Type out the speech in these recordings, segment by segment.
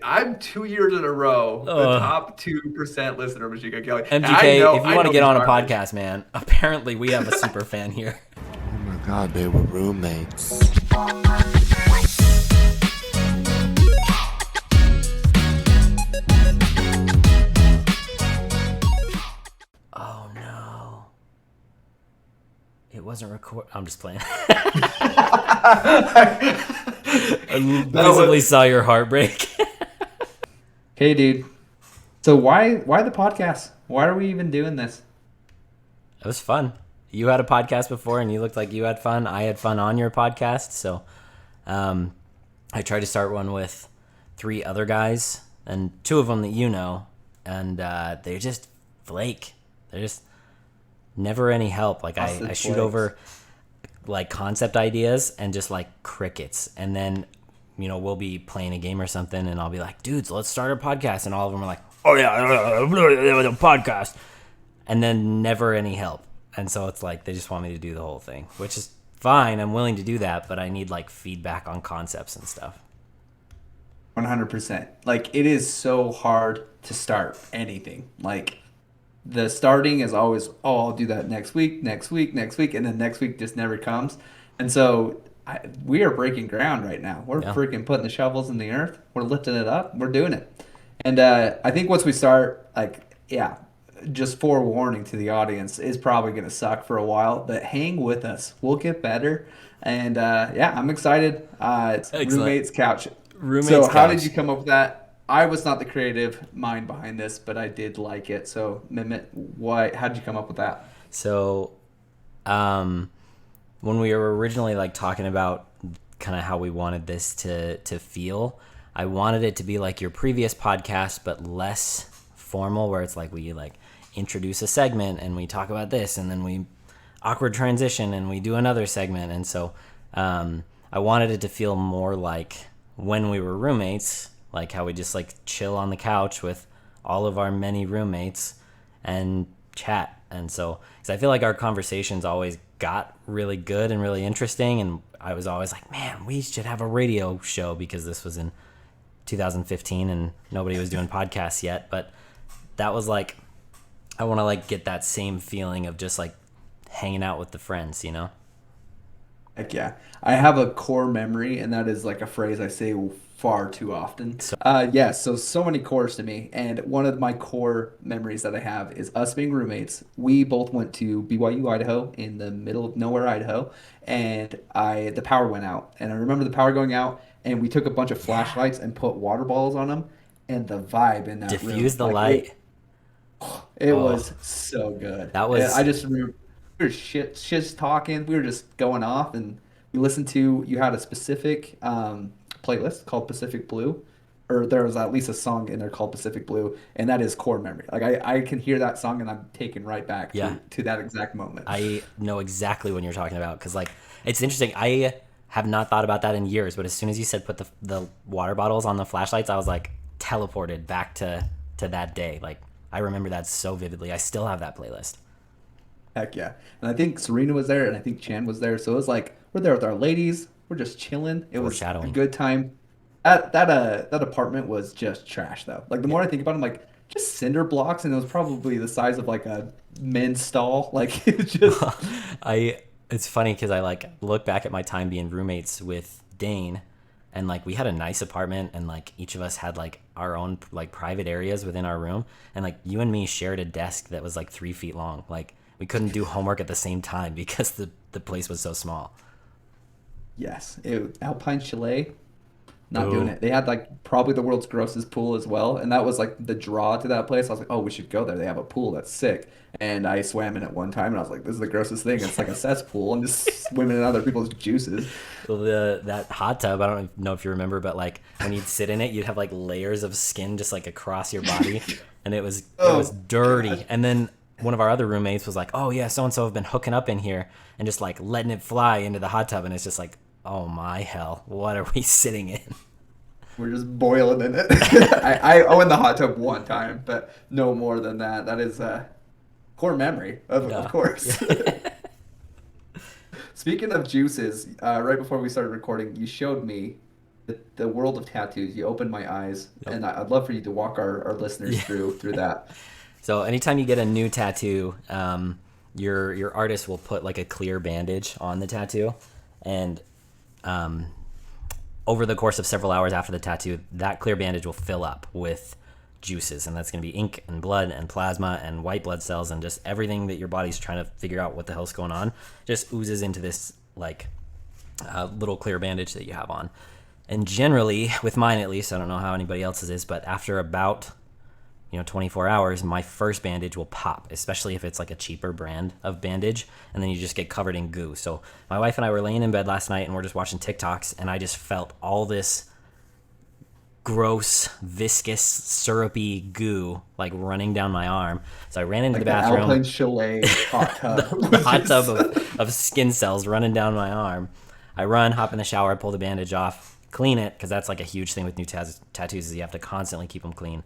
I'm 2 years in a row the Ugh. top 2% listener of Machine Gun Kelly. And MGK, if you I want to know get he's on a garbage. podcast, man, apparently we have a super fan here. Oh my god, they were roommates. Oh no. It wasn't record. I'm just playing. I visibly saw your heartbreak. Hey, dude. So why the podcast? Why are we even doing this? It was fun. You had a podcast before and you looked like you had fun. I had fun on your podcast. So I tried to start one with 3 other guys and 2 of them that you know. And they're just flake. They're just never any help. Like I shoot flakes. over like concept ideas and just like crickets. And then, we'll be playing a game or something and I'll be like, dudes, let's start a podcast. And all of them are like, oh yeah, a podcast. And then never any help. And so it's like they just want me to do the whole thing, which is fine. I'm willing to do that, but I need like feedback on concepts and stuff. 100%. Like, it is so hard to start anything. Like, the starting is always, oh, I'll do that next week, next week, next week, and then next week just never comes. And so we are breaking ground right now. We're Yeah. freaking putting the shovels in the earth. We're lifting it up. We're doing it. And I think once we start, like, yeah, just forewarning to the audience is probably going to suck for a while, but hang with us. We'll get better. And yeah, I'm excited. It's Excellent. roommates couch. Roommates So how couch. did you come up with that? I was not the creative mind behind this, but I did like it. So Mehmet, how did you come up with that? So, when we were originally like talking about kind of how we wanted this to feel, I wanted it to be like your previous podcast, but less formal, where it's like we like introduce a segment and we talk about this, and then we awkward transition and we do another segment. And so, I wanted it to feel more like when we were roommates, like how we just like chill on the couch with all of our many roommates and chat. And so, because I feel like our conversations always got really good and really interesting, and I was always like, man, we should have a radio show, because this was in 2015 and nobody was doing podcasts yet. But that was like, I want to like get that same feeling of just like hanging out with the friends, Heck yeah. I have a core memory, and that is like a phrase I say far too often. Yeah, so many cores to me. And one of my core memories that I have is us being roommates. We both went to BYU, Idaho, in the middle of nowhere, Idaho, and the power went out. And I remember the power going out, and we took a bunch of flashlights and put water balls on them, and the vibe in that room, Diffuse the like light. it Oh, was so good. that And was I just remember we were shit talking. We were just going off, and we listened to. You had a specific playlist called Pacific Blue, or there was at least a song in there called Pacific Blue, and that is core memory. Like I can hear that song, and I'm taken right back yeah. to that exact moment. I know exactly what you're talking about, because like it's interesting. I have not thought about that in years, but as soon as you said put the water bottles on the flashlights, I was like teleported back to that day. Like I remember that so vividly. I still have that playlist. Heck yeah. And I think Serena was there, and I think Chan was there. So it was like we're there with our ladies. We're just chilling. It was a Foreshadowing. good time. That apartment was just trash though. Like the more I think about it, I'm like just cinder blocks, and it was probably the size of like a men's stall. Like it's just It's funny because I like look back at my time being roommates with Dane, and like we had a nice apartment, and like each of us had like our own like private areas within our room, and like you and me shared a desk that was like 3 feet long. Like we couldn't do homework at the same time because the place was so small. yes. Alpine Chalet, not doing Boo. it. They had like probably the world's grossest pool as well, and that was like the draw to that place. I was like, oh, we should go there. They have a pool that's sick. And I swam in it one time, and I was like, this is the grossest thing. It's like a cesspool. I'm just swimming in other people's juices. That hot tub, I don't know if you remember, but like when you'd sit in it, you'd have like layers of skin just like across your body, and it was Oh, dirty. God. And then one of our other roommates was like, oh yeah, so and so have been hooking up in here, and just like letting it fly into the hot tub, and it's just like, oh my hell, what are we sitting in? We're just boiling in it. I went in the hot tub one time, but no more than that. That is core memory, of Yeah. course. Speaking of juices, right before we started recording, you showed me The world of tattoos. You opened my eyes, and I'd love for you to walk our listeners through that. So anytime you get a new tattoo, your artist will put like a clear bandage on the tattoo, and over the course of several hours after the tattoo, that clear bandage will fill up with juices, and that's going to be ink and blood and plasma and white blood cells and just everything that your body's trying to figure out what the hell's going on just oozes into this like little clear bandage that you have on. And generally, with mine at least, I don't know how anybody else's is, but after about 24 hours, my first bandage will pop, especially if it's like a cheaper brand of bandage, and then you just get covered in goo. So my wife and I were laying in bed last night, and we're just watching TikToks, and I just felt all this gross, viscous, syrupy goo like running down my arm. So I ran into the bathroom. Alpine Chalet hot tub. The hot tub of skin cells running down my arm. I run, hop in the shower, pull the bandage off, clean it, because that's like a huge thing with new tattoos is you have to constantly keep them clean.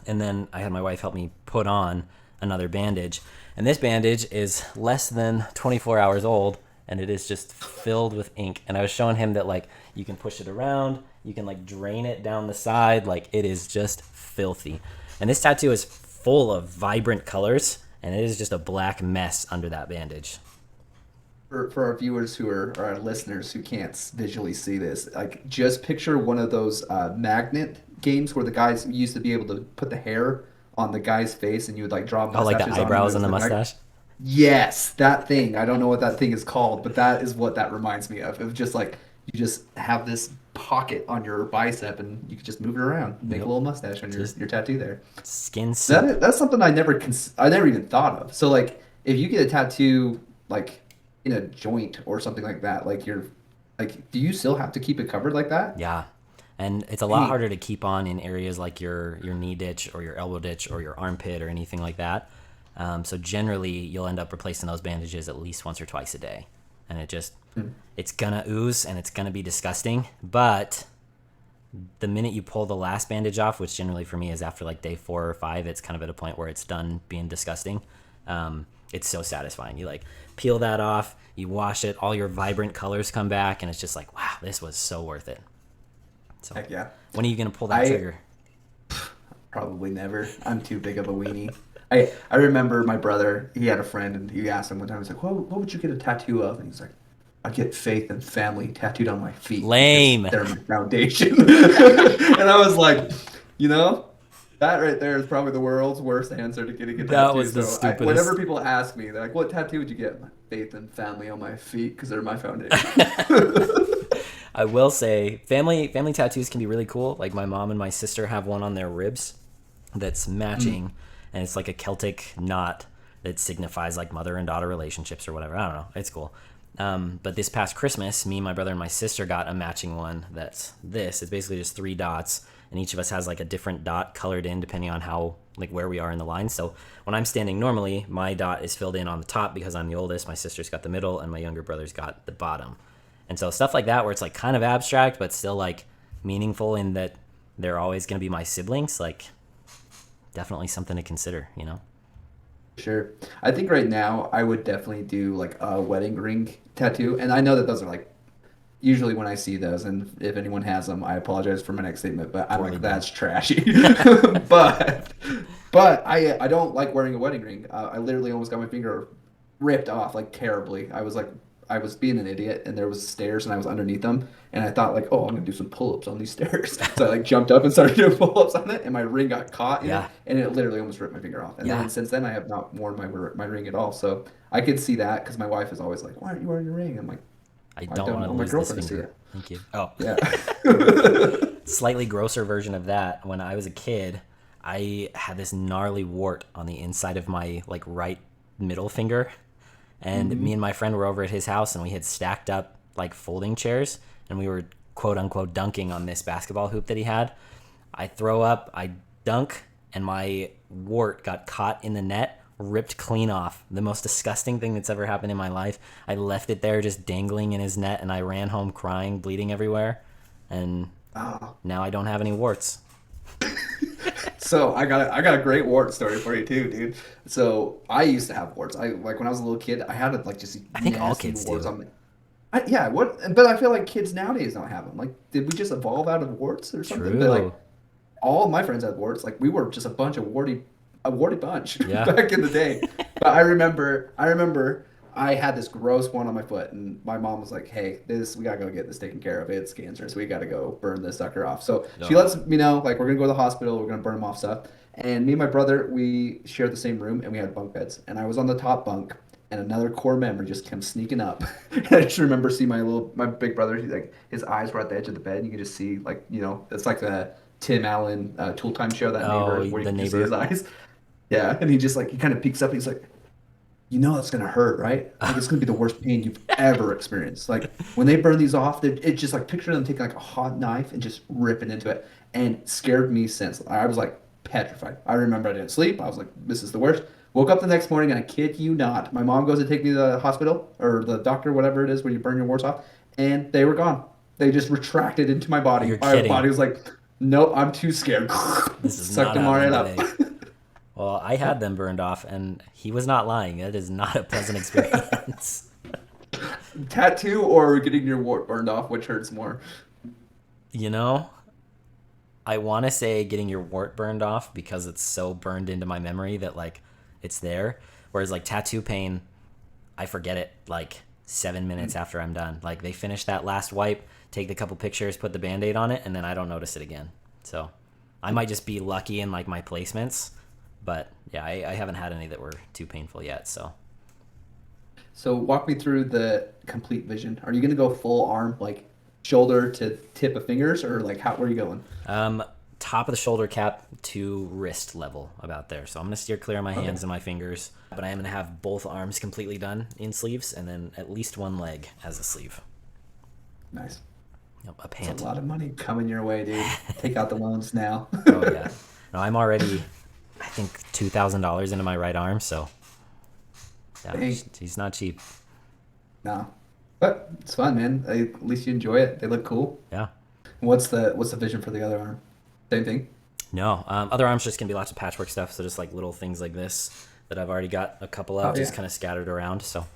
And then I had my wife help me put on another bandage. And this bandage is less than 24 hours old, and it is just filled with ink. And I was showing him that, like, you can push it around, you can, like, drain it down the side. Like, it is just filthy. And this tattoo is full of vibrant colors, and it is just a black mess under that bandage. For our viewers or our listeners who can't visually see this, like, just picture one of those magnet games where the guys used to be able to put the hair on the guy's face and you would like draw mustaches. Oh, like the eyebrows and the mustache? Yes, that thing. I don't know what that thing is called, but that is what that reminds me of. It was just like you just have this pocket on your bicep and you can just move it around, make a little mustache on your tattoo there. Skin. That's something I never even thought of. So like if you get a tattoo like in a joint or something like that, like do you still have to keep it covered like that? Yeah. And it's a lot harder to keep on in areas like your knee ditch or your elbow ditch or your armpit or anything like that. So generally, you'll end up replacing those bandages at least once or twice a day. And it's going to ooze and it's going to be disgusting. But the minute you pull the last bandage off, which generally for me is after like day 4 or 5, it's kind of at a point where it's done being disgusting. It's so satisfying. You like peel that off, you wash it, all your vibrant colors come back, and it's just like, wow, this was so worth it. So, heck yeah. When are you going to pull that trigger? Probably never. I'm too big of a weenie. I remember my brother, he had a friend, and he asked him one time, he's like, what would you get a tattoo of? And he's like, I get faith and family tattooed on my feet. Lame. They're my foundation. And I was like, that right there is probably the world's worst answer to getting a tattoo. That was the stupidest. Whenever people ask me, they're like, what tattoo would you get? Faith and family on my feet, because they're my foundation. I will say family tattoos can be really cool. Like my mom and my sister have one on their ribs that's matching, and it's like a Celtic knot that signifies like mother and daughter relationships or whatever. I don't know. It's cool. But this past Christmas, me, my brother, and my sister got a matching one that's this. It's basically just 3 dots, and each of us has like a different dot colored in depending on how, like where we are in the line. So when I'm standing normally, my dot is filled in on the top because I'm the oldest. My sister's got the middle, and my younger brother's got the bottom. And so stuff like that where it's like kind of abstract but still like meaningful in that they're always going to be my siblings, like definitely something to consider, Sure. I think right now I would definitely do like a wedding ring tattoo. And I know that those are like usually when I see those, and if anyone has them, I apologize for my next statement, but I'm like, that's trashy. but I don't like wearing a wedding ring. I literally almost got my finger ripped off like terribly. I was being an idiot, and there was stairs, and I was underneath them, and I thought like, oh, I'm gonna do some pull-ups on these stairs. So I like jumped up and started doing pull-ups on it, and my ring got caught in it, and it literally almost ripped my finger off. And then since then, I have not worn my ring at all. So I could see that because my wife is always like, why aren't you wearing your ring? I'm like, I don't want to lose this finger. Thank you. Oh yeah. Slightly grosser version of that. When I was a kid, I had this gnarly wart on the inside of my like right middle finger. And me and my friend were over at his house, and we had stacked up like folding chairs, and we were quote unquote dunking on this basketball hoop that he had. I throw up, I dunk, and my wart got caught in the net, ripped clean off. The most disgusting thing that's ever happened in my life. I left it there just dangling in his net, and I ran home crying, bleeding everywhere. And now I don't have any warts. So I got a great wart story for you too, dude. So I used to have warts. Like when I was a little kid, I had like just I think all kids do. Yeah, what? But I feel like kids nowadays don't have them. Like, did we just evolve out of warts or something? But like, True. all of my friends had warts. Like, we were just a warty bunch Yeah. back in the day. But I remember, I had this gross one on my foot, and my mom was like, "Hey, we gotta go get this taken care of. It's cancerous. We gotta go burn this sucker off." So she No. lets me know, like, we're gonna go to the hospital. We're gonna burn him off stuff. And me and my brother, we shared the same room, and we had bunk beds. And I was on the top bunk, and another core memory just came sneaking up. And I just remember seeing my big brother. He's like, his eyes were at the edge of the bed. And you could just see, like, it's like the Tim Allen Tool Time show, that Oh, neighbor, where you the can just see his neighbor. eyes. Yeah, and he just like he kind of peeks up. And he's like, that's gonna hurt, right? Like, it's gonna be the worst pain you've ever experienced. Like, when they burn these off, it's just like, picture them taking like a hot knife and just ripping into it, and scared me since. I was like petrified. I remember I didn't sleep. I was like, this is the worst. Woke up the next morning, and I kid you not, my mom goes to take me to the hospital or the doctor, whatever it is, where you burn your warts off, and they were gone. They just retracted into my body. You're My kidding. body was like, nope, I'm too scared. This is Sucked not them right happening up. today. Well, I had them burned off, and he was not lying. It is not a pleasant experience. Tattoo or getting your wart burned off, which hurts more? You know, I want to say getting your wart burned off because it's so burned into my memory that, like, it's there. Whereas, like, tattoo pain, I forget it, like, 7 minutes after I'm done. Like, they finish that last wipe, take a couple pictures, put the Band-Aid on it, and then I don't notice it again. So I might just be lucky in, like, my placements. But, yeah, I haven't had any that were too painful yet, so. So walk me through the complete vision. Are you gonna go full arm, like shoulder to tip of fingers, or like where are you going? Top of the shoulder cap to wrist level, about there. So I'm going to steer clear of my hands and my fingers. But I am going to have both arms completely done in sleeves, and then at least one leg as a sleeve. Nice. Yep, a That's pant. a lot of money coming your way, dude. Take out the loans now. Oh, yeah. No, I'm already, I think, $2,000 into my right arm, so yeah, Dang. he's not cheap. No, but it's fun, man. At least you enjoy it. They look cool. Yeah. What's the vision for the other arm? Same thing. No, other arms just going to be lots of patchwork stuff, so just like little things like this that I've already got a couple of, just kind of scattered around, so.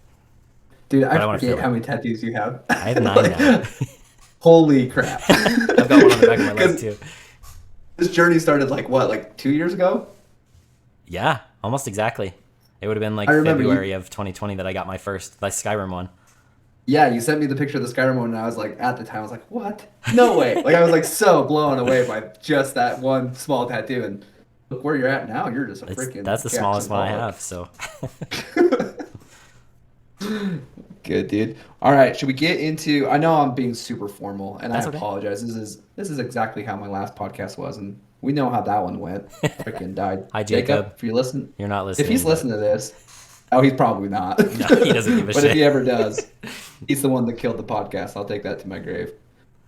Dude, I I wanna forget feel how it. many tattoos you have. I have 9 now. Holy crap. I've got one on the back of my leg, 'Cause too. This journey started like 2 years ago? Yeah, almost exactly. It would have been like I remember February of 2020 that I got my first, like, Skyrim one. Yeah, you sent me the picture of the Skyrim one, and I was like, at the time, I was like, what? No way. Like, I was like so blown away by just that one small tattoo. And look where you're at now. You're just a freaking. That's the Jackson smallest one I Pollock. have, so. Good, dude. All right, should we get into? I know I'm being super formal, and That's I okay. apologize. This is exactly how my last podcast was, and we know how that one went. Freaking died. Hi, Jacob. If you listen, You're not listening. if he's but- listening to this, oh, he's probably not. No, he doesn't give a But shit. if he ever does, he's the one that killed the podcast. I'll take that to my grave.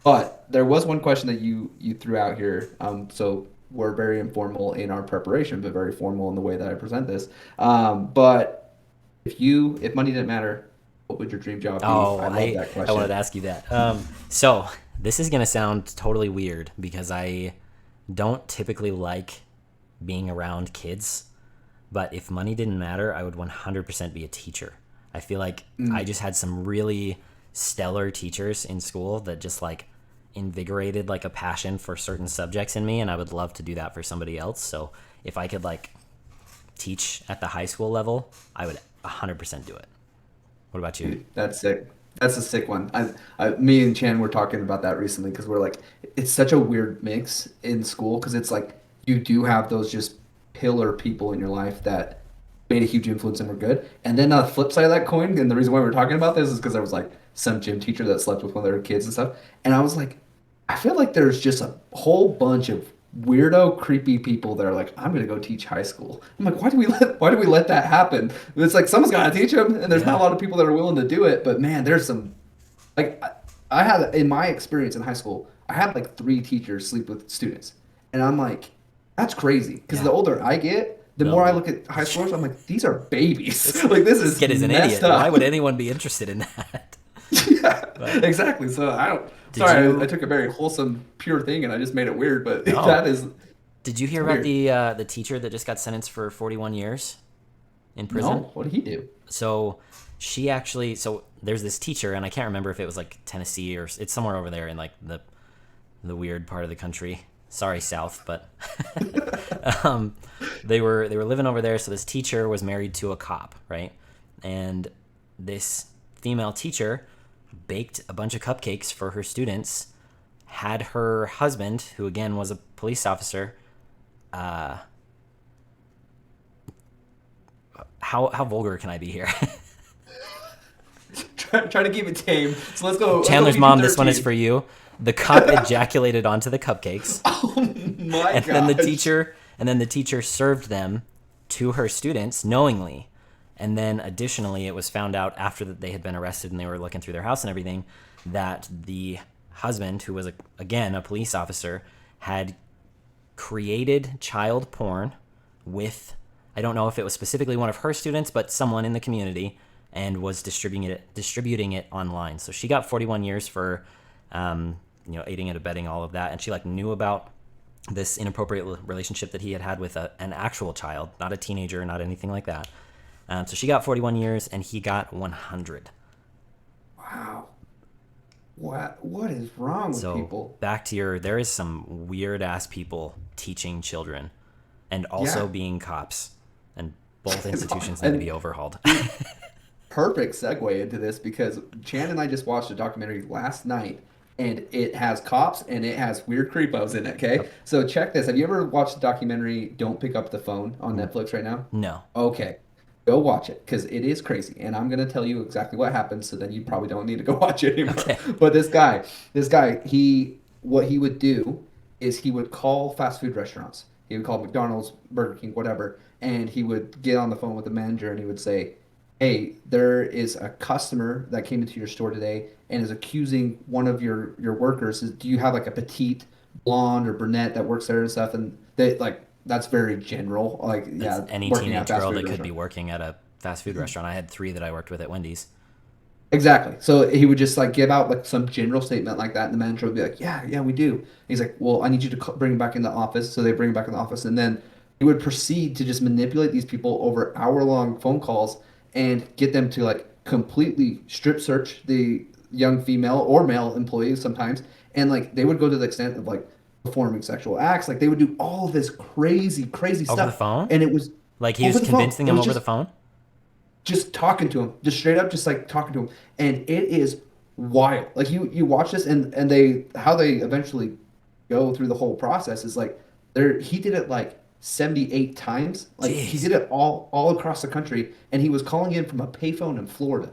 But there was one question that you threw out here. So we're very informal in our preparation, but very formal in the way that I present this. But if money didn't matter, what would your dream job be? Oh, I love that I question. wanted to ask you that. So this is going to sound totally weird because I don't typically like being around kids. But if money didn't matter, I would 100% be a teacher. I feel like I just had some really stellar teachers in school that just like invigorated like a passion for certain subjects in me, and I would love to do that for somebody else. So if I could like teach at the high school level, I would 100% do it. What about you? That's sick. That's a sick one. Me and Chan were talking about that recently because we're like, it's such a weird mix in school because it's like you do have those just pillar people in your life that made a huge influence and were good. And then on the flip side of that coin, and the reason why we're talking about this is because there was like some gym teacher that slept with one of their kids and stuff. And I was like, I feel like there's just a whole bunch of weirdo, creepy people that are like, I'm gonna go teach high school. I'm like, why do we let that happen? It's like someone's gotta teach them, and there's not a lot of people that are willing to do it. But man, there's some like I had in my experience in high school, I had like 3 teachers sleep with students, and I'm like, that's crazy because the older I get, the more I look at high schoolers, I'm like, these are babies. Like this is Kid is an messed idiot. up. Why would anyone be interested in that? Yeah, exactly. So I don't. Sorry, you- I took a very wholesome, pure thing, and I just made it weird. But No. that is Did you hear about the teacher that just got sentenced for 41 years in prison? no. What did he do? So she actually, so there's this teacher, and I can't remember if it was like Tennessee or it's somewhere over there in like the weird part of the country. Sorry, South, but they were living over there. So this teacher was married to a cop, right? And this female teacher baked a bunch of cupcakes for her students, had her husband, who again was a police officer, how vulgar can I be here? Try to keep it tame. So let's go. Chandler's let's go mom, this one PG-13. is for you. The cop ejaculated onto the cupcakes. Oh my And god. then the teacher served them to her students knowingly. And then additionally, it was found out after that they had been arrested and they were looking through their house and everything that the husband, who was again a police officer, had created child porn with, I don't know if it was specifically one of her students, but someone in the community, and was distributing it online. So she got 41 years for aiding and abetting all of that, and she like knew about this inappropriate relationship that he had with an actual child, not a teenager, not anything like that. So she got 41 years and he got 100. Wow. What is wrong with So people? back to there is some weird ass people teaching children and also being cops, and both institutions need to be overhauled. Perfect segue into this because Chan and I just watched a documentary last night, and it has cops and it has weird creepos in it. Okay, so check this. Have you ever watched the documentary "Don't Pick Up the Phone" on Netflix right now? No. Okay, go watch it because it is crazy, and I'm gonna tell you exactly what happens. So then you probably don't need to go watch it anymore. Okay. But this guy, what he would do is he would call fast food restaurants. He would call McDonald's, Burger King, whatever, and he would get on the phone with the manager and he would say, "Hey, there is a customer that came into your store today and is accusing one of your workers. Do you have like a petite blonde or brunette that works there and stuff?" And they like that's very general. Like Any working teenage at fast girl food that could restaurant. be working at a fast food restaurant. I had 3 that I worked with at Wendy's. Exactly. So he would just like give out like some general statement like that, and the manager would be like, "Yeah, we do." He's like, "Well, I need you to bring him back in the office." So they bring him back in the office, and then he would proceed to just manipulate these people over hour-long phone calls and get them to like completely strip search the young female or male employees sometimes, and like they would go to the extent of like performing sexual acts. Like they would do all this crazy stuff Over the phone? and it was Like he over was the phone. convincing It them was over just- the phone? just talking to him, just straight up, just like talking to him, and it is wild. Like you watch this, and they how they eventually go through the whole process is like he did it like 78 times. Like he Jeez. did it all across the country, and he was calling in from a payphone in Florida,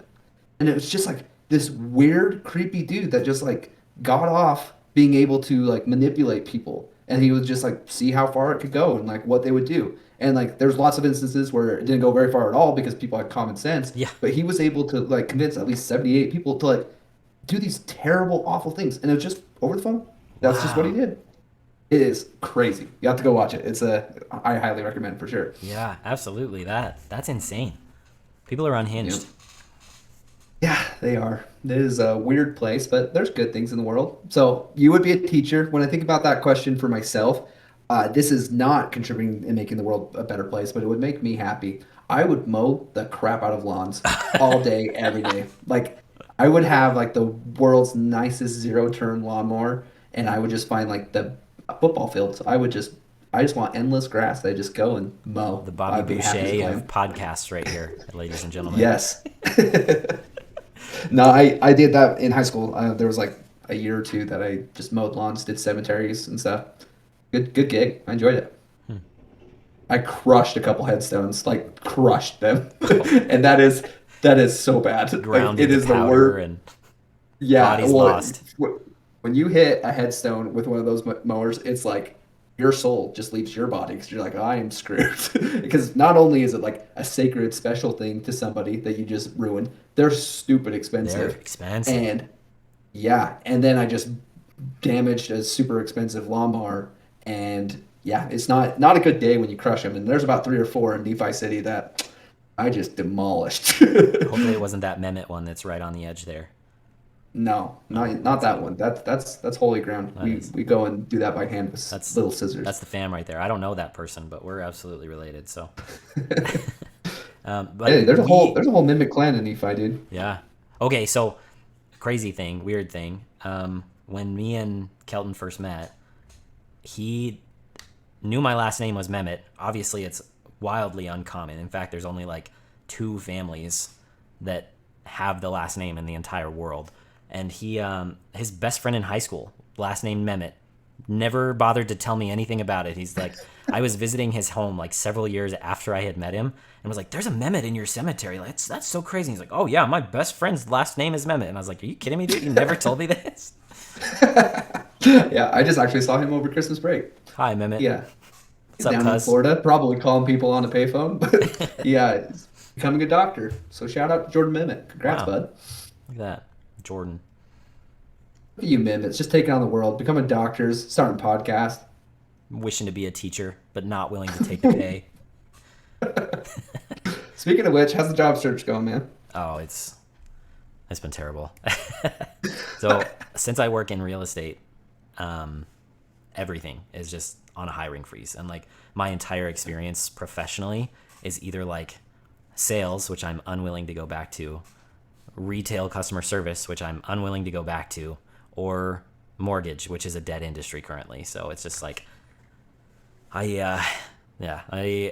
and it was just like this weird, creepy dude that just like got off being able to like manipulate people, and he would just like see how far it could go and like what they would do. And like there's lots of instances where it didn't go very far at all because people had common sense. Yeah. But he was able to like convince at least 78 people to like do these terrible, awful things, and it was just over the phone. That's just what he Wow. did. It is crazy. You have to go watch it. I highly recommend for sure. Yeah, absolutely. That's insane. People are unhinged. Yep. Yeah, they are. It is a weird place, but there's good things in the world. So you would be a teacher. When I think about that question for myself, this is not contributing in making the world a better place, but it would make me happy. I would mow the crap out of lawns all day, every day. Like I would have like the world's nicest zero-turn lawnmower, and I would just find like the football fields. I just want endless grass. I just go and mow. The Bobby I'd be happy as a Boucher clam. of podcasts right here, ladies and gentlemen. Yes. No, I did that in high school. There was like a year or 2 that I just mowed lawns, did cemeteries and stuff. Good gig. I enjoyed it. I crushed a couple headstones, like crushed them, and that is so bad. Like, Ground it into is the powder word. and Yeah, bodies well, lost. when you hit a headstone with one of those mowers, it's like your soul just leaves your body because you're like, I am screwed. Because not only is it like a sacred, special thing to somebody that you just ruined, they're stupid expensive. they're expensive. And yeah, and then I just damaged a super expensive lawnmower, and yeah, it's not a good day when you crush them. And there's about 3 or 4 in Nephi City that I just demolished. Hopefully it wasn't that Mehmet one that's right on the edge there. No, not that one. That's holy ground. We go and do that by hand with That's little scissors. That's the fam right there. I don't know that person, but we're absolutely related. So But Hey, there's a whole mimic clan in Nephi, dude. yeah. Okay, so weird thing. When me and Kelton first met, he knew my last name was Mehmet. Obviously, it's wildly uncommon. In fact, there's only like 2 families that have the last name in the entire world. And his best friend in high school, last name Mehmet, never bothered to tell me anything about it. He's like, I was visiting his home like several years after I had met him and was like, there's a Mehmet in your cemetery. Like, that's so crazy. He's like, oh yeah, my best friend's last name is Mehmet. And I was like, are you kidding me, dude? You never told me this? Yeah, I just actually saw him over Christmas break. Hi, Mehmet. Yeah. What's up, Down in cuz? Florida, probably calling people on a payphone. But yeah, he's becoming a doctor. So shout out to Jordan Mimit. Congrats, Wow. bud. Look at that. Jordan. Look at you, Mimits. Just taking on the world, becoming doctors, starting podcast. Wishing to be a teacher, but not willing to take the pay. Speaking of which, how's the job search going, man? Oh, it's been terrible. So since I work in real estate, everything is just on a hiring freeze. And like my entire experience professionally is either like sales, which I'm unwilling to go back to, retail customer service, which I'm unwilling to go back to, or mortgage, which is a dead industry currently. So it's just like, I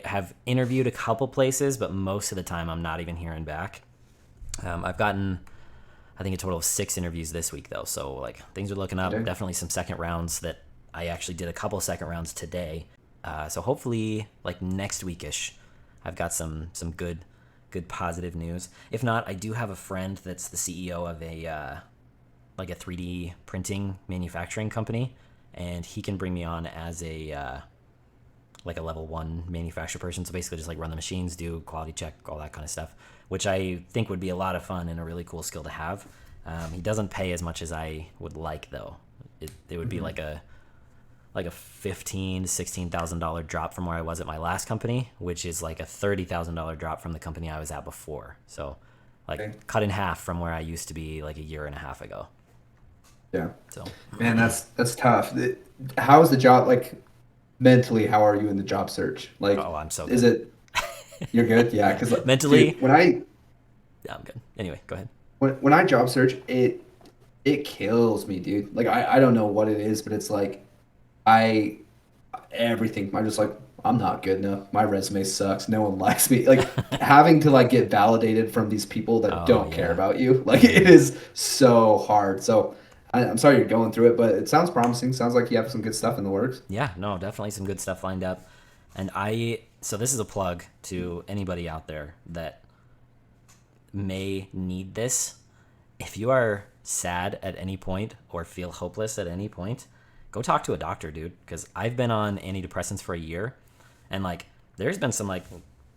have interviewed a couple places, but most of the time I'm not even hearing back. I've gotten, I think, a total of 6 interviews this week though. So like things are looking up. Okay. Definitely some second rounds that I actually did a couple second rounds today. So hopefully like next weekish, I've got some good positive news. If not, I do have a friend that's the CEO of a 3D printing manufacturing company, and he can bring me on as a level 1 manufacturer person. So basically just like run the machines, do quality check, all that kind of stuff, which I think would be a lot of fun and a really cool skill to have. He doesn't pay as much as I would like though. It would be like a $15,000 to $16,000 drop from where I was at my last company, which is like a $30,000 drop from the company I was at before. So like Okay. cut in half from where I used to be like a year and a half ago. Yeah. So Man, that's tough. How's the job, like, mentally, how are you in the job search? Like, oh, I'm so good. is it, you're good? Yeah, because Mentally? when I Yeah, I'm good. Anyway, go ahead. when I job search, it kills me, dude. Like, I don't know what it is, but it's like everything. I'm just like, I'm not good enough. My resume sucks. No one likes me. Like having to like get validated from these people that Oh, don't care yeah. about you. Like it is so hard. So I'm sorry you're going through it, but it sounds promising. Sounds like you have some good stuff in the works. Yeah, no, definitely some good stuff lined up. And so this is a plug to anybody out there that may need this. If you are sad at any point or feel hopeless at any point, go talk to a doctor, dude. Because I've been on antidepressants for a year, and like there's been some like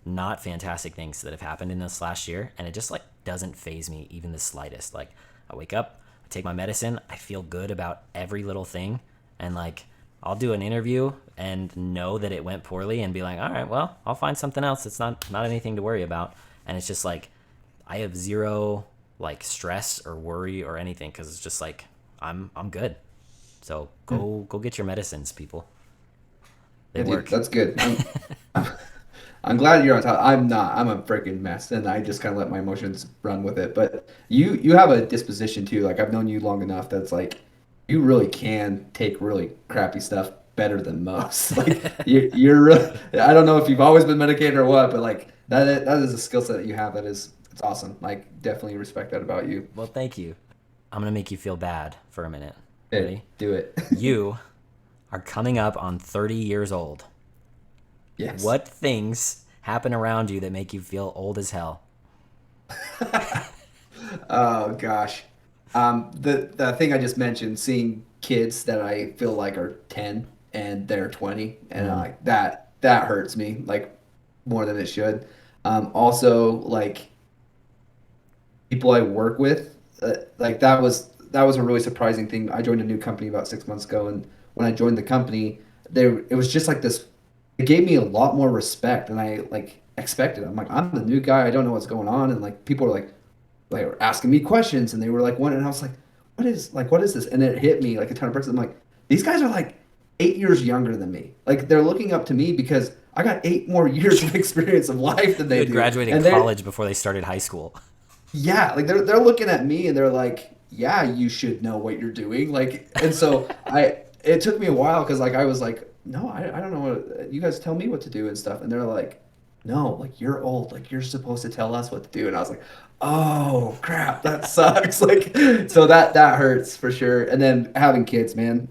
not fantastic things that have happened in this last year, and it just like doesn't faze me even the slightest. Like I wake up, I take my medicine, I feel good about every little thing, and like I'll do an interview and know that it went poorly and be like, all right, well, I'll find something else. It's not anything to worry about. And it's just like I have zero like stress or worry or anything because it's just like I'm good. So go get your medicines, people. They Yeah, dude, work. that's good. I'm glad you're on top. I'm not. I'm a freaking mess, and I just kind of let my emotions run with it. But you have a disposition too. Like I've known you long enough that's like you really can take really crappy stuff better than most. Like you're really, I don't know if you've always been medicated or what, but like that is a skill set that you have. It's awesome. Like definitely respect that about you. Well, thank you. I'm gonna make you feel bad for a minute. Hey, Ready? do it. You are coming up on 30 years old. Yes. What things happen around you that make you feel old as hell? Oh gosh. The thing I just mentioned, seeing kids that I feel like are 10 and they're 20, and like that hurts me like more than it should. Also like people I work with, like that was a really surprising thing. I joined a new company about 6 months ago, and when I joined the company, it was just like this. It gave me a lot more respect than I like expected. I'm like, I'm the new guy. I don't know what's going on, and like people were like were asking me questions, and they were like, "What?" And I was like, what is this?" And it hit me like a ton of bricks. I'm like, these guys are like 8 years younger than me. Like they're looking up to me because I got 8 more years of experience of life than They they had do. graduated And they're college before they started high school. yeah, like they're looking at me and they're like, yeah, you should know what you're doing. Like, and so it took me a while because like I was like, no, I don't know what you guys tell me what to do and stuff. And they're like, no, like you're old, like you're supposed to tell us what to do. And I was like, oh crap, that sucks. Like, so that hurts for sure. And then having kids, man.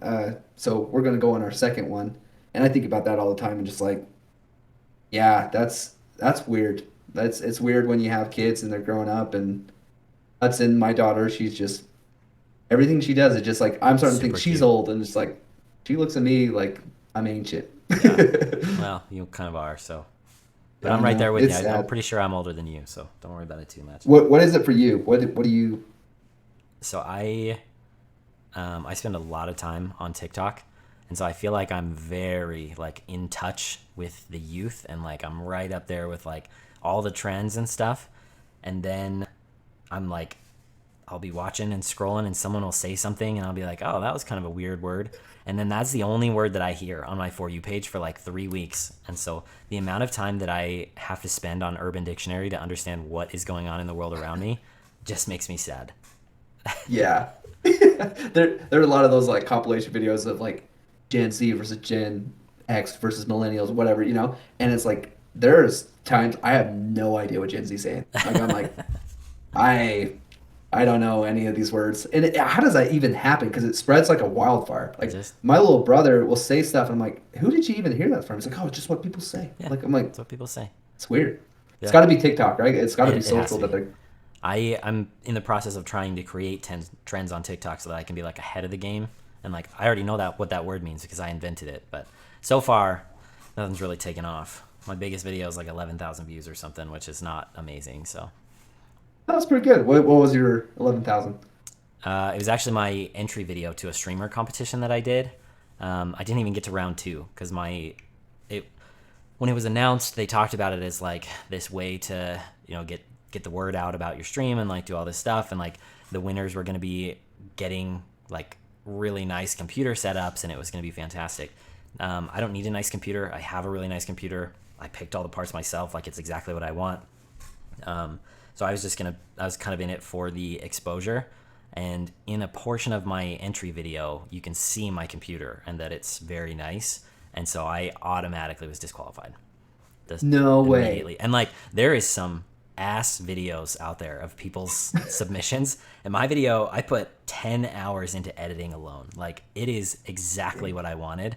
So we're gonna go on our second one, and I think about that all the time and just like, yeah, that's weird. It's weird when you have kids and they're growing up and that's in my daughter. She's just everything she does is just like I'm starting to think Super she's cute. old and it's like she looks at me like I'm ancient. Yeah. Well, you kind of are, so. But I I'm right know. there with It's you. I'm sad. pretty sure I'm older than you, so don't worry about it too much. What is it for you? What do you So I spend a lot of time on TikTok, and so I feel like I'm very like in touch with the youth, and like I'm right up there with like all the trends and stuff. And then I'm like, I'll be watching and scrolling, and someone will say something, and I'll be like, oh, that was kind of a weird word. And then that's the only word that I hear on my For You page for like 3 weeks. And so the amount of time that I have to spend on Urban Dictionary to understand what is going on in the world around me just makes me sad. Yeah. There are a lot of those like compilation videos of like Gen Z versus Gen X versus millennials, whatever, and it's like there's times I have no idea what Gen Z's saying. Like I'm like, I I don't know any of these words. And how does that even happen? Because it spreads like a wildfire. It Like just, my little brother will say stuff, and I'm like, who did you even hear that from? He's like, oh, it's just what people say. yeah, Like I'm like, that's what people say. it's weird. It's Yeah, got to be TikTok, right? It's got to be it has social to that be. they're. I'm in the process of trying to create trends on TikTok so that I can be like ahead of the game. And like I already know that what that word means because I invented it. But so far, nothing's really taken off. My biggest video is like 11,000 views or something, which is not amazing. So That was pretty good. What was your 11,000? it was actually my entry video to a streamer competition that I did. I didn't even get to round two because it when it was announced, they talked about it as like this way to get the word out about your stream and like do all this stuff, and like the winners were going to be getting like really nice computer setups, and it was going to be fantastic. I don't need a nice computer. I have a really nice computer. I picked all the parts myself. Like it's exactly what I want. So I was kind of in it for the exposure. And in a portion of my entry video, you can see my computer and that it's very nice. And so I automatically was disqualified. Just No way. immediately. And like there is some ass videos out there of people's submissions. And my video, I put 10 hours into editing alone. Like it is exactly what I wanted.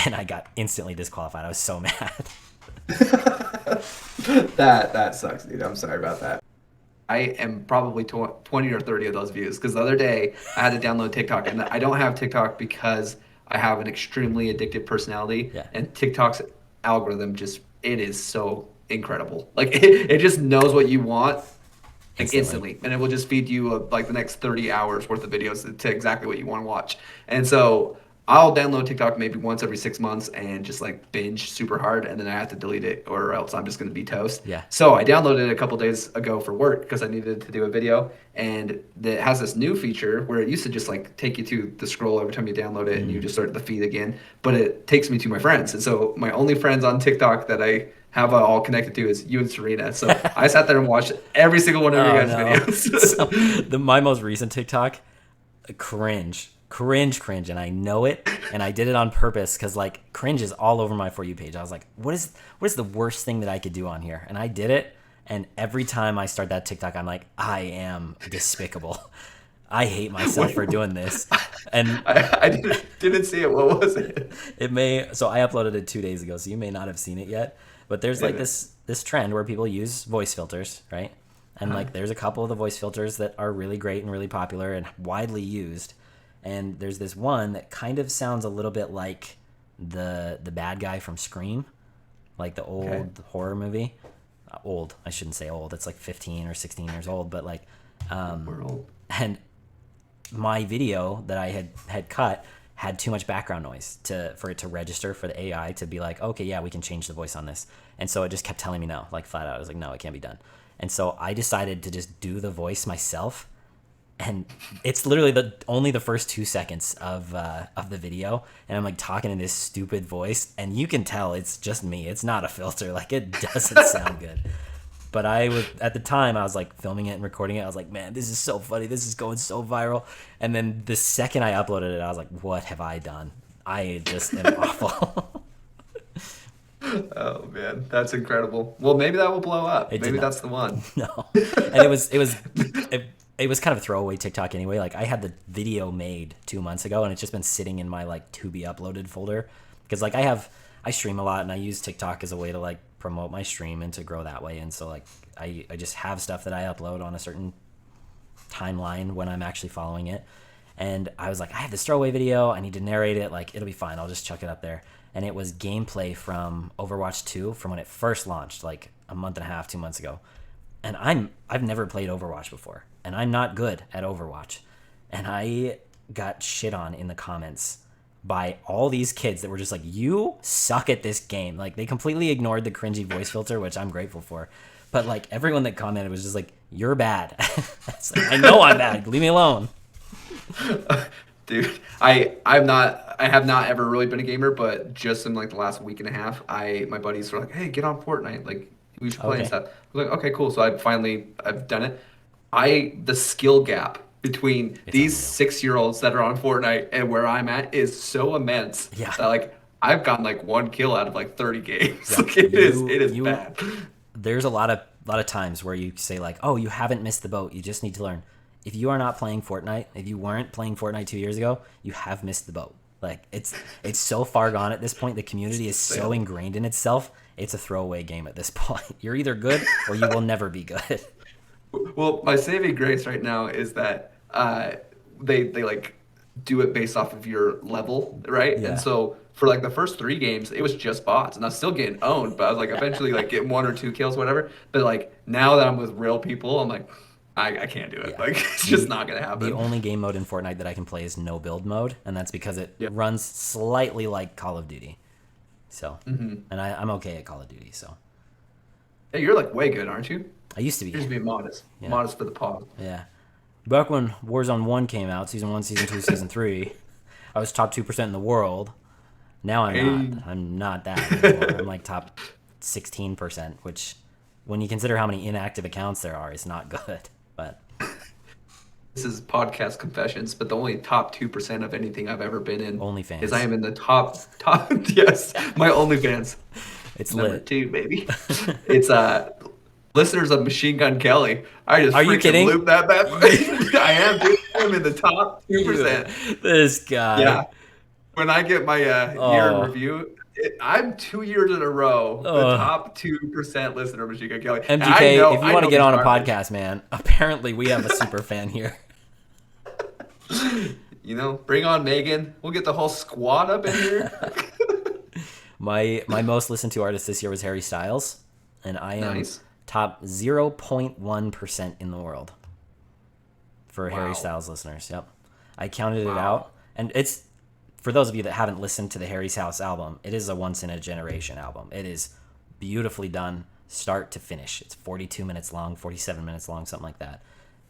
And I got instantly disqualified. I was so mad. That sucks, dude. I'm sorry about that. I am probably 20 or 30 of those views because the other day I had to download TikTok, and I don't have TikTok because I have an extremely addictive personality, Yeah. and TikTok's algorithm it is so incredible. Like it just knows what you want like instantly, and it will just feed you like the next 30 hours worth of videos to exactly what you want to watch. And so I'll download TikTok maybe once every 6 months and just like binge super hard, and then I have to delete it or else I'm just going to be toast. Yeah. So I downloaded it a couple days ago for work because I needed to do a video, and it has this new feature where it used to just like take you to the scroll every time you download it and you just start the feed again, but it takes me to my friends. And so my only friends on TikTok that I have all connected to is you and Serena. So I sat there and watched every single one of your guys' videos. So, my most recent TikTok, cringe, and I know it, and I did it on purpose because like cringe is all over my For You page. I was like, what is the worst thing that I could do on here? And I did it, and every time I start that TikTok, I'm like, I am despicable. I hate myself for doing this. And I didn't see it. What was it? so I uploaded it 2 days ago, so you may not have seen it yet. But there's like this trend where people use voice filters, right? And like there's a couple of the voice filters that are really great and really popular and widely used. And there's this one that kind of sounds a little bit like the bad guy from Scream, like the old horror movie. Old, I shouldn't say old. It's like 15 or 16 years old, but like We're old. and my video that I had cut had too much background noise for it to register for the AI to be like, okay, yeah, we can change the voice on this. And so it just kept telling me no, like flat out. I was like, no, it can't be done. And so I decided to just do the voice myself. and it's literally only the first 2 seconds of the video, and I'm like talking in this stupid voice, and you can tell it's just me. It's not a filter. Like, it doesn't sound good. But at the time, I was like filming it and recording it. I was like, man, this is so funny. This is going so viral. And then the second I uploaded it, I was like, what have I done? I just am awful. Oh man, that's incredible. Well, maybe that will blow up. Maybe that's the one. No. And it was kind of a throwaway TikTok anyway. Like, I had the video made 2 months ago, and it's just been sitting in my like to be uploaded folder, because like I stream a lot, and I use TikTok as a way to like promote my stream and to grow that way. And so like I just have stuff that I upload on a certain timeline when I'm actually following it. And I was like, I have this throwaway video, I need to narrate it, like it'll be fine, I'll just chuck it up there. And it was gameplay from Overwatch 2 from when it first launched, like a month and a half, 2 months ago. And I've never played Overwatch before, and I'm not good at Overwatch. And I got shit on in the comments by all these kids that were just like, you suck at this game. Like, they completely ignored the cringy voice filter, which I'm grateful for. But like, everyone that commented was just like, you're bad. It's like, I know I'm bad. Leave me alone. Dude, I have not ever really been a gamer, but just in like the last week and a half, my buddies were like, hey, get on Fortnite, like we should play and stuff. I was like, okay, cool. So I've done it. The skill gap between these 6-year-olds that are on Fortnite and where I'm at is so immense. Yeah. That like I've gotten like 1 kill out of like 30 games. Yeah. Like, it is bad. There's a lot of times where you say like, oh, you haven't missed the boat. You just need to learn. If you are not playing Fortnite, if you weren't playing Fortnite 2 years ago, you have missed the boat. Like, it's so far gone at this point. The community is so ingrained in itself. It's a throwaway game at this point. You're either good or you will never be good. Well, my saving grace right now is that they like do it based off of your level, right? Yeah. And so for like the first 3 games, it was just bots, and I was still getting owned. But I was like, eventually, like getting 1 or 2 kills, whatever. But like now that I'm with real people, I'm like, I can't do it. Yeah. Like, it's just not gonna happen. The only game mode in Fortnite that I can play is no build mode, and that's because it runs slightly like Call of Duty. So, and I'm okay at Call of Duty. So, hey, you're like way good, aren't you? I used to be. You're just being modest. Yeah. Modest for the pod. Yeah. Back when Warzone 1 came out, Season 1, Season 2, Season 3, I was top 2% in the world. Now I'm not. I'm not that anymore. I'm like top 16%, which, when you consider how many inactive accounts there are, is not good. But this is podcast confessions, but the only top 2% of anything I've ever been in OnlyFans is I am in the top yes, my OnlyFans. It's number lit. 2, baby. It's listeners of Machine Gun Kelly. I just Are you kidding? looped that bad. I am, dude. I'm in the top 2%. This guy. Yeah. When I get my year in review, I'm 2 years in a row the top 2% listener of Machine Gun Kelly. MGK, if you want to get on a podcast, man, apparently we have a super fan here. You know, bring on Megan. We'll get the whole squad up in here. My most listened to artist this year was Harry Styles, and I am top 0.1% in the world for Harry Styles listeners. Yep. I counted it out, and it's, for those of you that haven't listened to the Harry's House album, it is a once-in-a-generation album. It is beautifully done, start to finish. It's 42 minutes long, 47 minutes long, something like that.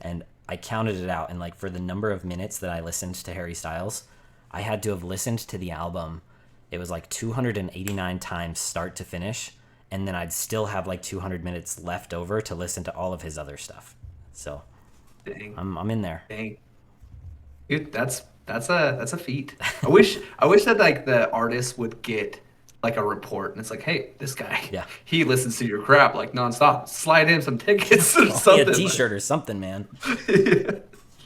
And I counted it out, and like for the number of minutes that I listened to Harry Styles, I had to have listened to the album. It was like 289 times start to finish, and then I'd still have like 200 minutes left over to listen to all of his other stuff. So, dang, I'm in there. Dang, dude, that's a feat. I wish that like the artist would get like a report, and it's like, hey, this guy, he listens to your crap like nonstop. Slide in some tickets or something. A T-shirt or something, man.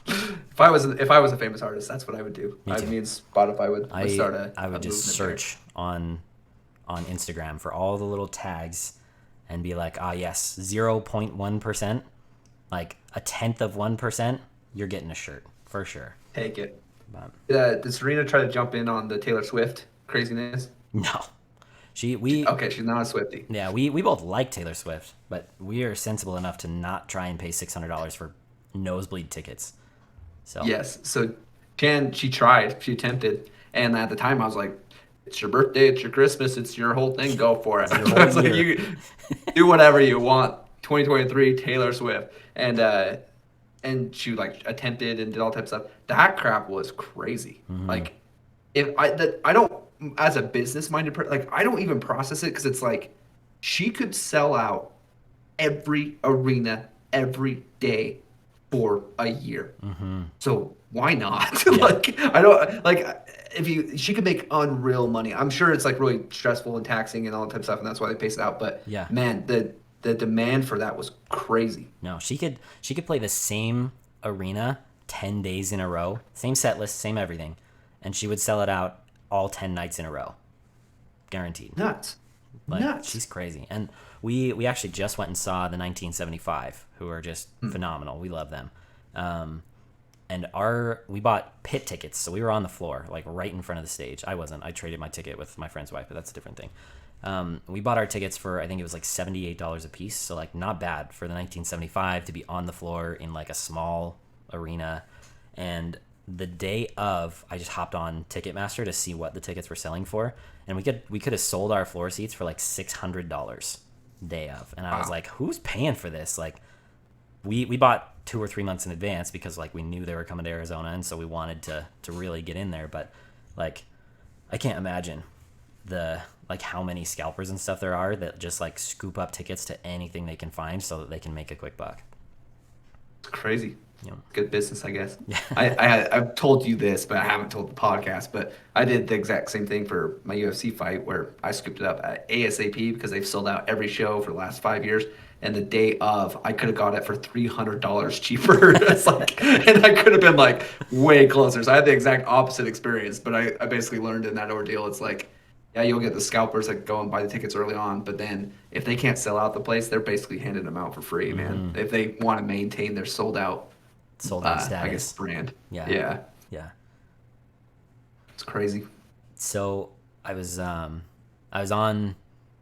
If I was a famous artist, that's what I would do. Me and Spotify would start a. I would just search on Instagram for all the little tags, and be like, yes, 0.1%, like 1/10%, you're getting a shirt for sure. Take it. Did Serena try to jump in on the Taylor Swift craziness? No. She's not a Swiftie. Yeah, we both like Taylor Swift, but we are sensible enough to not try and pay $600 for nosebleed tickets. So yes, so she tried, she attempted, and at the time I was like, it's your birthday, it's your Christmas, it's your whole thing, go for it. I was like, you do whatever you want. 2023 Taylor Swift, and and she like attempted and did all types of stuff. That crap was crazy. Like if I don't, as a business minded person, like I don't even process it because it's like she could sell out every arena every day for a year. So why not? Like I don't like if she could make unreal money. I'm sure it's like really stressful and taxing and all that type of stuff, and that's why they pace it out. But Yeah. man, the demand for that was crazy. No, she could play the same arena 10 days in a row, same set list, same everything, and she would sell it out all 10 nights in a row. Guaranteed. Nuts. Like, Nuts. she's crazy. And we actually just went and saw the 1975, who are just phenomenal. We love them. And we bought pit tickets, so we were on the floor, like right in front of the stage. I wasn't. I traded my ticket with my friend's wife, but that's a different thing. We bought our tickets for, I think it was like $78 a piece, so like not bad for the 1975 to be on the floor in like a small arena. And the day of, I just hopped on Ticketmaster to see what the tickets were selling for, and we could have sold our floor seats for like $600 day of. And I was like, who's paying for this? Like, we bought 2 or 3 months in advance because like we knew they were coming to Arizona, and so we wanted to really get in there. But like, I can't imagine the like how many scalpers and stuff there are that just like scoop up tickets to anything they can find so that they can make a quick buck. It's crazy. Yeah. Good business, I guess. Yeah. I've told you this, but I haven't told the podcast. But I did the exact same thing for my UFC fight, where I scooped it up at ASAP because they've sold out every show for the last 5 years. And the day of, I could have got it for $300 cheaper. It's like, and I could have been like way closer. So I had the exact opposite experience. But I basically learned in that ordeal, it's like, yeah, you'll get the scalpers that go and buy the tickets early on, but then if they can't sell out the place, they're basically handing them out for free, man. If they want to maintain their sold out Status. I guess brand. Yeah. It's crazy. So I was on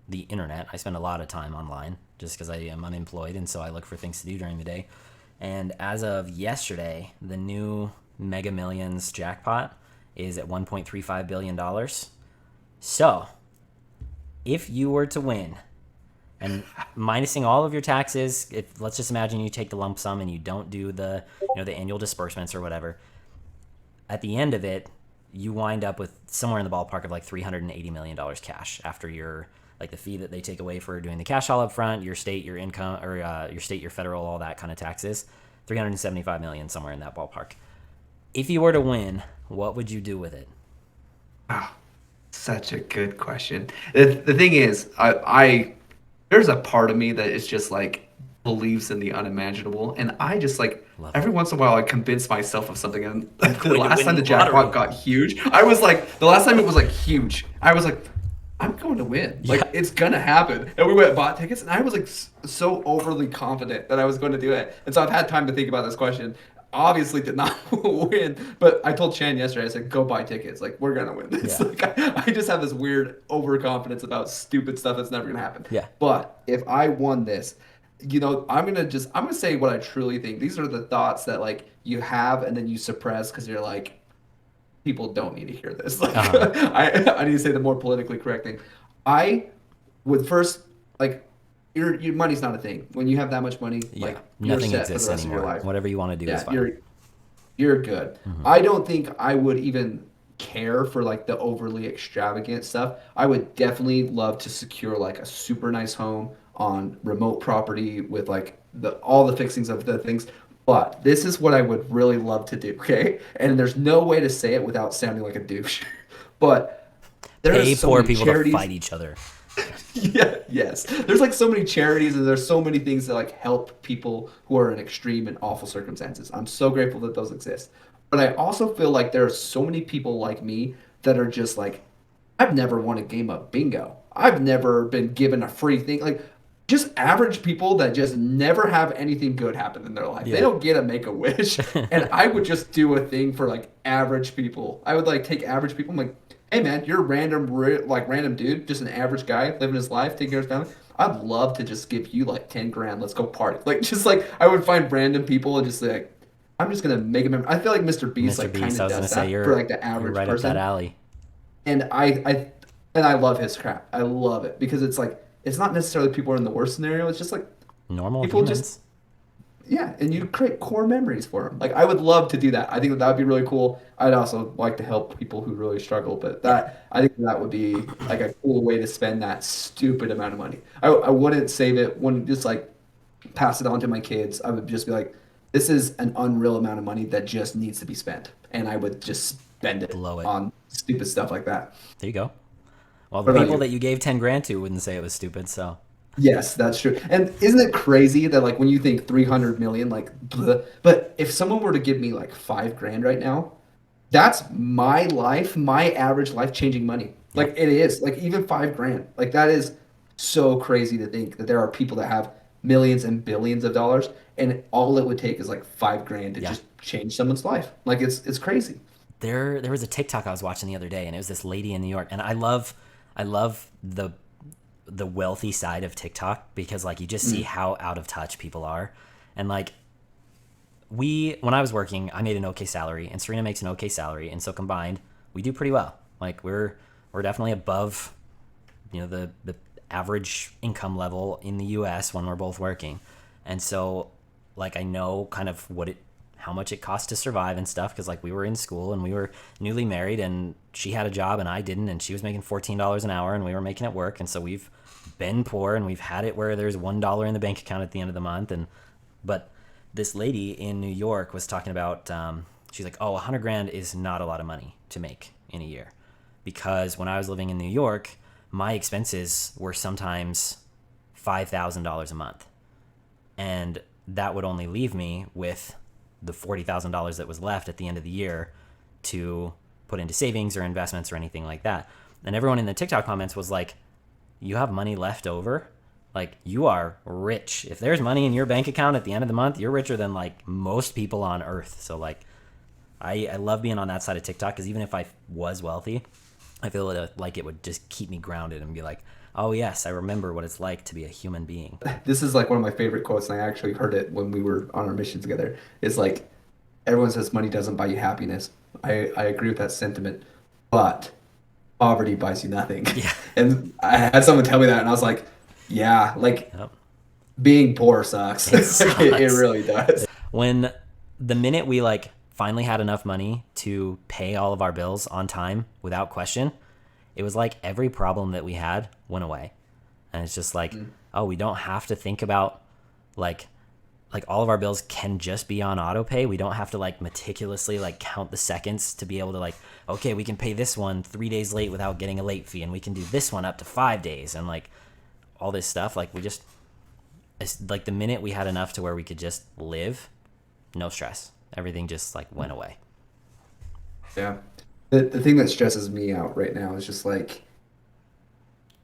the internet. I spend a lot of time online just because I am unemployed, and so I look for things to do during the day. And as of yesterday, the new Mega Millions jackpot is at $1.35 billion. So if you were to win, and minusing all of your taxes, let's just imagine you take the lump sum and you don't do the annual disbursements or whatever, at the end of it, you wind up with somewhere in the ballpark of like $380 million cash after your like the fee that they take away for doing the cash all up front, your state, your income, or your state, your federal, all that kind of taxes, $375 million, somewhere in that ballpark. If you were to win, what would you do with it? Wow, such a good question. The thing is, I there's a part of me that is just like believes in the unimaginable, and I just like every once in a while I convince myself of something. And the last time the jackpot got huge, I was like, the last time it was like huge, I was like, I'm going to win. Like, it's gonna happen. And we went and bought tickets, and I was like so overly confident that I was going to do it. And so I've had time to think about this question. Obviously did not win, but I told Chan yesterday, I said, go buy tickets. Like, we're gonna win this. Yeah. Like, I just have this weird overconfidence about stupid stuff that's never gonna happen. Yeah. But if I won this, I'm gonna say what I truly think. These are the thoughts that like you have and then you suppress because you're like, people don't need to hear this. Like, I need to say the more politically correct thing. I would first like, your money's not a thing. When you have that much money, like nothing you're set exists for the rest anymore. of your life. Whatever you want to do is fine. You're good. I don't think I would even care for like the overly extravagant stuff. I would definitely love to secure like a super nice home on remote property with like all the fixings of the things. But this is what I would really love to do, okay? And there's no way to say it without sounding like a douche. But Pay poor people to fight each other. Yes. There's like so many charities, and there's so many things that like help people who are in extreme and awful circumstances. I'm so grateful that those exist. But I also feel like there are so many people like me that are just like, I've never won a game of bingo. I've never been given a free thing. Like, just average people that just never have anything good happen in their life. Yeah. They don't get a Make-A-Wish. And I would just do a thing for like average people. I would like take average people. I'm like, hey man, you're a random dude, just an average guy living his life, taking care of his family. I'd love to just give you like 10 grand. Let's go party. Like, just like I would find random people and just like, I'm just gonna make a member. I feel like Mr. Beast like kind of does that for like the average right person. Up that alley. And I love his crap. I love it because it's like, it's not necessarily people are in the worst scenario. It's just like normal people humans. just Yeah, and you create core memories for them. Like I would love to do that. I think that would be really cool. I'd also like to help people who really struggle, but Yeah. that I think that would be like a cool way to spend that stupid amount of money. I wouldn't save it, wouldn't just like pass it on to my kids. I would just be like, this is an unreal amount of money that just needs to be spent, and I would just spend it Blow it. on stupid stuff like that. There you go. Well, the What about people you? that you gave 10 grand to wouldn't say it was stupid, so. Yes, that's true. And isn't it crazy that like when you think 300 million, like, bleh, but if someone were to give me like 5 grand right now, that's my life, my average life changing money. Like Yep. it is, like even 5 grand. Like that is so crazy to think that there are people that have millions and billions of dollars, and all it would take is like 5 grand to Yeah. just change someone's life. Like it's crazy. There was a TikTok I was watching the other day, and it was this lady in New York, and I love the wealthy side of TikTok because like you just see how out of touch people are. And like when I was working, I made an okay salary and Serena makes an okay salary, and so combined, we do pretty well. Like we're definitely above, the average income level in the US when we're both working. And so like I know kind of how much it costs to survive and stuff, because like we were in school and we were newly married, and she had a job and I didn't, and she was making $14 an hour and we were making it work. And so we've been poor, and we've had it where there's $1 in the bank account at the end of the month. But this lady in New York was talking about, she's like, oh, 100 grand is not a lot of money to make in a year, because when I was living in New York, my expenses were sometimes $5,000 a month, and that would only leave me with the $40,000 that was left at the end of the year to put into savings or investments or anything like that. And everyone in the TikTok comments was like, you have money left over? Like, you are rich. If there's money in your bank account at the end of the month, you're richer than like most people on earth. So like, I love being on that side of TikTok, because even if I was wealthy, I feel like it would just keep me grounded and be like, oh yes, I remember what it's like to be a human being. This is like one of my favorite quotes, and I actually heard it when we were on our mission together. It's like everyone says money doesn't buy you happiness. I agree with that sentiment, but poverty buys you nothing. Yeah. And I had someone tell me that, and I was like, yeah, like Yep. being poor sucks. It sucks. It really does. When the minute we like finally had enough money to pay all of our bills on time without question, it was like every problem that we had went away. And it's just like, oh, we don't have to think about like all of our bills can just be on auto pay. We don't have to like meticulously like count the seconds to be able to like, okay, we can pay this one 3 days late without getting a late fee, and we can do this one up to 5 days, and like all this stuff. Like it's like the minute we had enough to where we could just live, no stress. Everything just like went away. Yeah. The thing that stresses me out right now is just like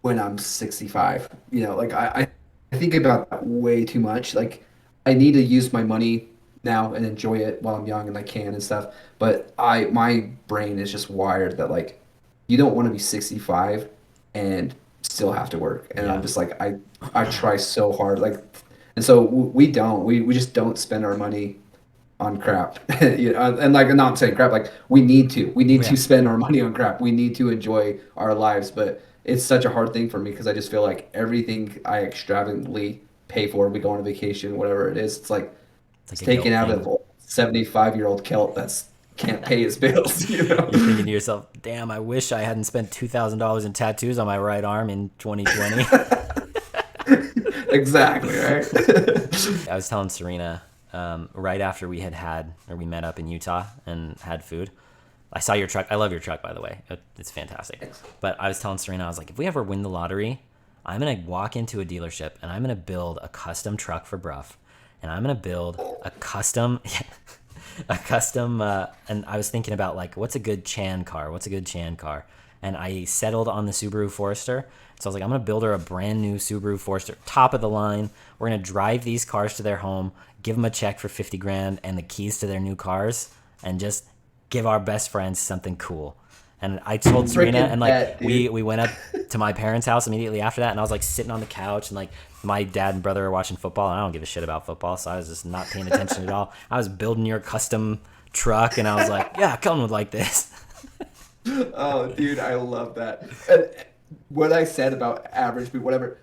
when I'm 65, like I think about that way too much. Like I need to use my money now and enjoy it while I'm young and I can and stuff. But my brain is just wired that like you don't want to be 65 and still have to work. And I'm Yeah. just like I try so hard, like, and so we just don't spend our money on crap. And like I'm not saying crap, like we need to Yeah. spend our money on crap. We need to enjoy our lives, but it's such a hard thing for me because I just feel like everything I extravagantly pay for, we go on a vacation, whatever it is, it's like It's it's like a guilt taken out thing. of a 75-year-old Celt that's can't pay his bills, you know? You're thinking to yourself, damn, I wish I hadn't spent $2,000 in tattoos on my right arm in 2020. Exactly, right? I was telling Serena right after we met up in Utah and had food. I saw your truck. I love your truck, by the way. It's fantastic. Thanks. But I was telling Serena, I was like, if we ever win the lottery, I'm going to walk into a dealership and I'm going to build a custom truck for Bruff. And I'm going to build a custom, and I was thinking about like, what's a good Chan car? What's a good Chan car? And I settled on the Subaru Forester. So I was like, I'm going to build her a brand new Subaru Forester, top of the line. We're going to drive these cars to their home, give them a check for 50 grand and the keys to their new cars, and just give our best friends something cool. And I told Serena, Freaking and like bet, dude. we went up to my parents' house immediately after that, and I was like sitting on the couch, and like my dad and brother are watching football, and I don't give a shit about football, so I was just not paying attention at all. I was building your custom truck, and I was like, yeah, Kelton would like this. Oh, dude, I love that. And what I said about average, but whatever,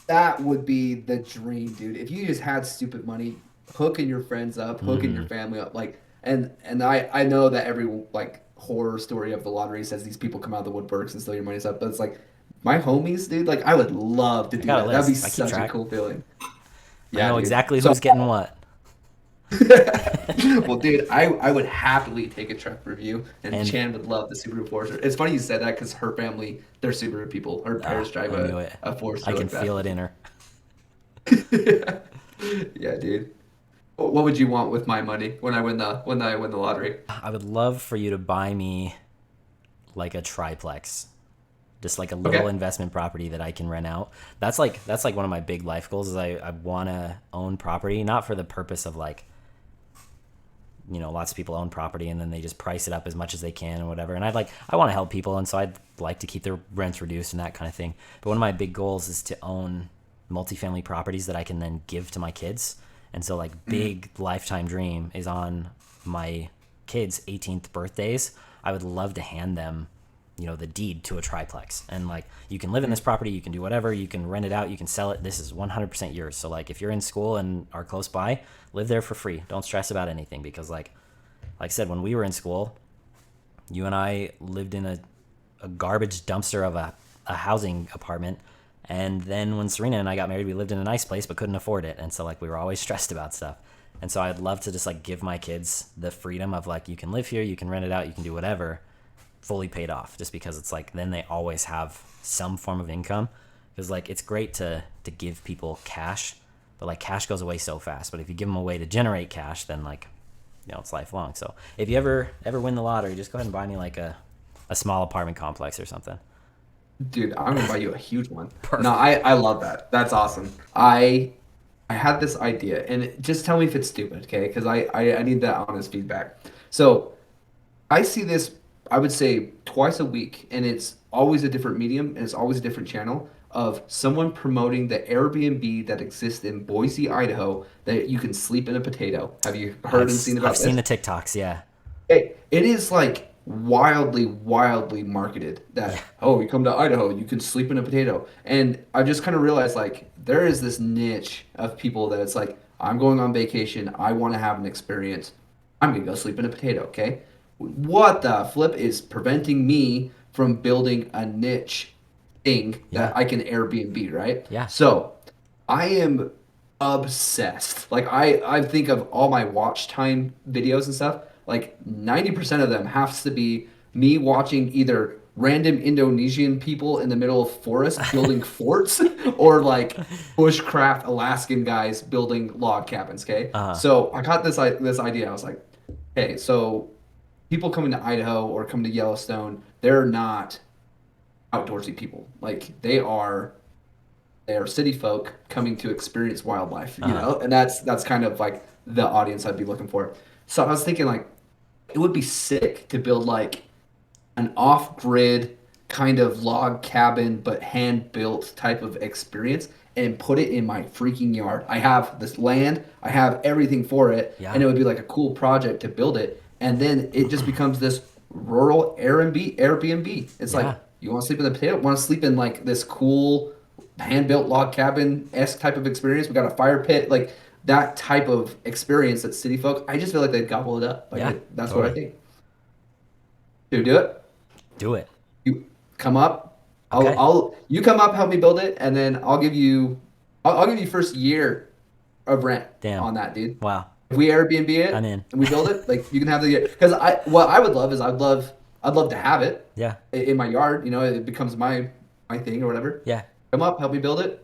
that would be the dream, dude. If you just had stupid money, hooking your friends up, hooking your family up, like, and I know that every like horror story of the lottery says these people come out of the woodworks and steal your money and stuff, but it's like my homies, dude. Like, I would love to do got a that. That'd be list. I keep such a track. cool feeling. I Yeah, know dude. exactly So, who's getting what. well, dude, I would happily take a truck review, and And Chan would love the Subaru Forester. It's funny you said that because her family, they're Subaru people. Her parents drive I knew it. a Forester I can like that. feel it in her. Yeah, dude. What would you want with my money when I win the lottery? I would love for you to buy me like a triplex. Just like a little Okay. investment property that I can rent out. That's like one of my big life goals is I want to own property, not for the purpose of like, you know, lots of people own property and then they just price it up as much as they can or whatever. And I want to help people. And so I'd like to keep their rents reduced and that kind of thing. But one of my big goals is to own multifamily properties that I can then give to my kids. And so like big lifetime dream is on my kids' 18th birthdays. I would love to hand them, you know, the deed to a triplex, and like you can live in this property, you can do whatever, you can rent it out, you can sell it. This is 100% yours. So like if you're in school and are close by, live there for free. Don't stress about anything, because like I said, when we were in school, you and I lived in a garbage dumpster of a housing apartment. And then when Serena and I got married, we lived in a nice place but couldn't afford it. And so like we were always stressed about stuff. And so I'd love to just like give my kids the freedom of like, you can live here, you can rent it out, you can do whatever, fully paid off, just because it's like then they always have some form of income. Because like it's great to give people cash, but like cash goes away so fast. But if you give them a way to generate cash, then like, you know, it's lifelong. So if you ever win the lottery, just go ahead and buy me like a small apartment complex or something. Dude, I'm gonna buy you a huge one. Perfect. No, I love that. That's awesome. I had this idea, and just tell me if it's stupid, okay? Because I need that honest feedback. So I see this, I would say, twice a week, and it's always a different medium, and it's always a different channel of someone promoting the Airbnb that exists in Boise, Idaho, that you can sleep in a potato. Have you heard and seen about I've this? seen the TikToks, yeah. It is like wildly marketed that, oh, you come to Idaho, you can sleep in a potato. And I just kind of realized like there is this niche of people that it's like, I'm going on vacation, I want to have an experience. I'm gonna go sleep in a potato, okay? What the flip is preventing me from building a niche thing that Yeah. I can Airbnb, right? Yeah. So I am obsessed. Like I think of all my watch time videos and stuff, like 90% of them has to be me watching either random Indonesian people in the middle of forest building forts or like bushcraft Alaskan guys building log cabins, okay? Uh-huh. So I got this idea. I was like, hey, so people coming to Idaho or coming to Yellowstone, they're not outdoorsy people. Like they are city folk coming to experience wildlife, you know? And that's kind of like the audience I'd be looking for. So I was thinking like it would be sick to build like an off-grid kind of log cabin but hand-built type of experience and put it in my freaking yard. I have this land, I have everything for it, Yeah. and it would be like a cool project to build it. And then it just becomes this rural Airbnb. It's Yeah. like, you want to sleep in the potato? Want to sleep in like this cool hand-built log cabin-esque type of experience? We got a fire pit, like that type of experience that city folk, I just feel like they'd gobble it up. Like Yeah, that's totally. what I think. Dude, do it. Do it. You come up. Okay. You come up, help me build it, and then I'll give you first year of rent Damn. on that, dude. Wow. If we Airbnb it I'm in. and we build it, like you can have the year. Because what I would love is I'd love to have it Yeah. in my yard. You know, it becomes my thing or whatever. Yeah. Come up, help me build it.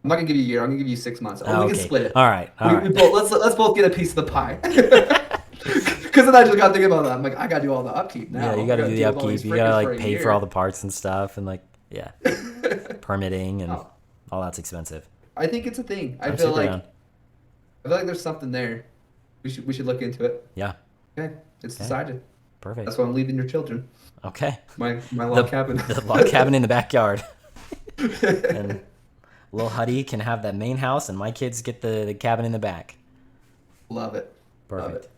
I'm not gonna give you a year. I'm gonna give you 6 months. Oh, we can Okay. split it. All right. All right. Let's both get a piece of the pie. Because then I just got thinking about that. I'm like, I gotta do all the upkeep now. Yeah, you got to do the deal with all upkeep. these You got to frickers like a pay for year. all the parts and stuff, and like, yeah, permitting and Oh. all that's expensive. I think it's a thing. I I'm feel super like down. there's something there. We should look into it. Yeah. Okay, it's decided. Perfect. That's why I'm leaving your children. Okay. My log cabin. The log cabin in the backyard. And little Huddy can have that main house, and my kids get the cabin in the back. Love it. Love Perfect. it.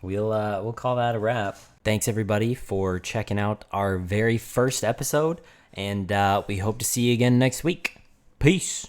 We'll call that a wrap. Thanks everybody for checking out our very first episode, and we hope to see you again next week. Peace.